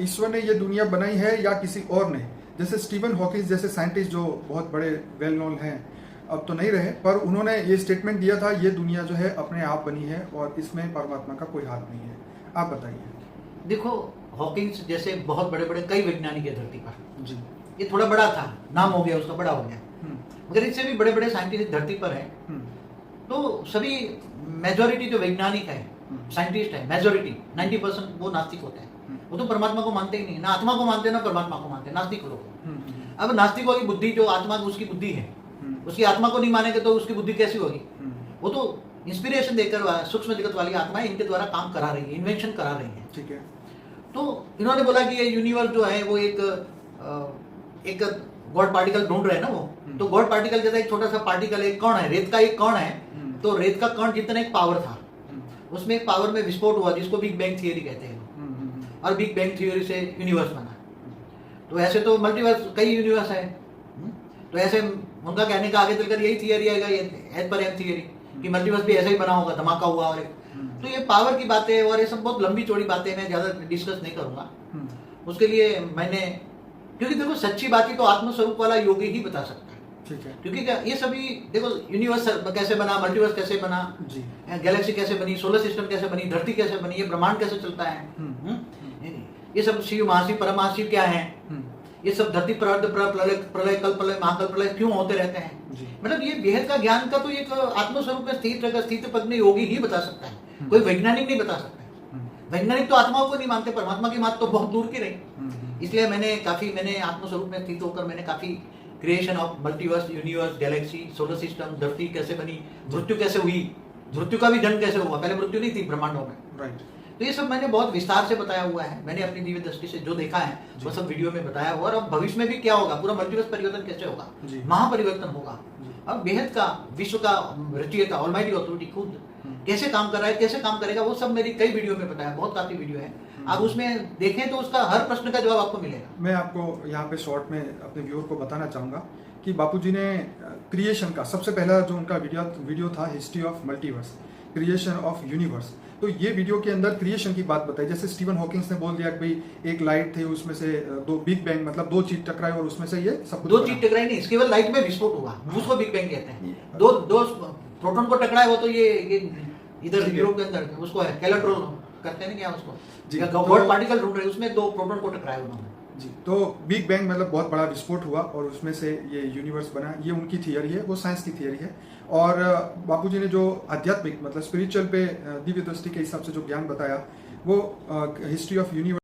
ईश्वर ने ये दुनिया बनाई है या किसी और ने? जैसे स्टीवन हॉकिंस जैसे साइंटिस्ट जो बहुत बड़े वेल नोन हैं, अब तो नहीं रहे, पर उन्होंने ये स्टेटमेंट दिया था ये दुनिया जो है अपने आप बनी है और इसमें परमात्मा का कोई हाथ नहीं है। आप बताइए। देखो, हॉकिंस जैसे बहुत बड़े बड़े कई वैज्ञानिक है धरती पर जी। ये थोड़ा बड़ा था, नाम हो गया उसका, बड़ा हो गया, मगर इससे भी बड़े बड़े साइंटिस्ट धरती पर हैं। तो सभी मेजॉरिटी जो वैज्ञानिक है, साइंटिस्ट है, मेजॉरिटी 90% वो नास्तिक होते हैं। वो तो परमात्मा को मानते ही नहीं, ना आत्मा को मानते ना परमात्मा को मानते, नास्तिक लोग। अब नास्तिकों की बुद्धि, जो आत्मा उसकी बुद्धि है, उसकी आत्मा को नहीं मानेंगे तो उसकी बुद्धि कैसी होगी? वो तो इंस्पिरेशन देकर सूक्ष्म जगत वाली आत्माएं इनके द्वारा काम करा रही है, इन्वेंशन करा रही है। ठीक है। तो इन्होंने बोला कि ये यूनिवर्स जो है वो एक गॉड पार्टिकल ढूंढ रहे हैं ना वो, तो गॉड पार्टिकल जैसा एक छोटा सा पार्टिकल, एक कण है, रेत का एक कण है, तो रेत का कण जितना एक पावर था, उसमें एक पावर में विस्फोट हुआ जिसको बिग बैंग थियरी कहते हैं, और बिग बैंग थियरी से यूनिवर्स बना। तो ऐसे तो मल्टीवर्स कई यूनिवर्स है, तो ऐसे उनका कहने का आगे चलकर यही थियरी आएगा, एज पर एम थियरी, कि मल्टीवर्स भी ऐसा ही बना होगा, धमाका हुआ। और तो ये पावर की बातें और ये सब बहुत लंबी चौड़ी बातें, मैं ज्यादा डिस्कस नहीं करूंगा। उसके लिए मैंने, क्योंकि देखो सच्ची बातें तो आत्मस्वरूप वाला योगी ही बता सकता है। ठीक है। क्योंकि क्या ये सभी, देखो यूनिवर्स कैसे बना, मल्टीवर्स कैसे बना, गैलेक्सी कैसे बनी, सोलर सिस्टम कैसे बनी, धरती कैसे बनी, ये ब्रह्मांड कैसे चलता है, ये सब शिव महाशिव परमशिव क्या है, ये सब धरती प्रलय कल्प प्रलय महाकल्प प्रलय क्यों होते रहते हैं, मतलब ये बेहद का ज्ञान का तो एक आत्मस्वरूप में स्थित प्रज्ञ योगी ही बता सकता है, कोई वैज्ञानिक नहीं बता सकता। वैज्ञानिक तो आत्माओं को नहीं मानते, परमात्मा की बात तो बहुत दूर की रही। इसलिए मैंने आत्मस्वरूप में स्थित होकर मैंने काफी creation of multiverse, universe, Galaxy, solar system, धरती कैसे बनी, मृत्यु कैसे हुई, मृत्यु का भी जन्म कैसे हुआ, पहले मृत्यु नहीं थी ब्रह्मांडों में, राइट। तो ये सब मैंने बहुत विस्तार से बताया हुआ है, मैंने अपनी दिव्य दृष्टि से जो देखा है वो सब वीडियो में बताया हुआ। और अब भविष्य में भी क्या होगा, पूरा मल्टीवर्स परिवर्तन कैसे होगा, महापरिवर्तन होगा। अब बेहद का, विश्व का रचयिता ऑलमाइटी अथॉरिटी खुद कैसे काम कर रहा है, कैसे काम करेगा, वो सब मेरी कई वीडियो में बताया, बहुत काफी वीडियो है। आप उसमें देखें तो उसका हर प्रश्न का जवाब आपको मिलेगा। मैं आपको यहाँ पे शॉर्ट में अपने व्यूअर को बताना चाहूंगा कि बापूजी ने क्रिएशन का सबसे पहला जो उनका वीडियो था, history of multiverse, creation of universe, तो ये वीडियो के अंदर क्रिएशन की बात बताई। जैसे स्टीवन हॉकिंस ने बोल दिया कि भाई एक लाइट थी, उसमें से दो बिग बैंग, मतलब दो चीज टकराई और उसमें से ये सब कुछ। दो चीज टकराई नहीं, केवल लाइट में विस्फोट हुआ, उसको बिग बैंग कहते हैं। दो प्रोटॉन को टकराए वो तो ये इधर यूरोप के अंदर उसको है कैलेट्रॉन करते हैं क्या उसको, गॉड पार्टिकल ढूंढ रहे, उसमें दो प्रोटॉन को टकराए उन्होंने जी। तो बिग बैंग मतलब बहुत बड़ा विस्फोट हुआ और उसमें से ये यूनिवर्स बना, ये उनकी थियरी है, वो साइंस की थियरी है। और बापूजी ने जो आध्यात्मिक मतलब स्पिरिचुअल पे दिव्य दृष्टि के हिसाब से जो ज्ञान बताया, वो हिस्ट्री ऑफ यूनिवर्स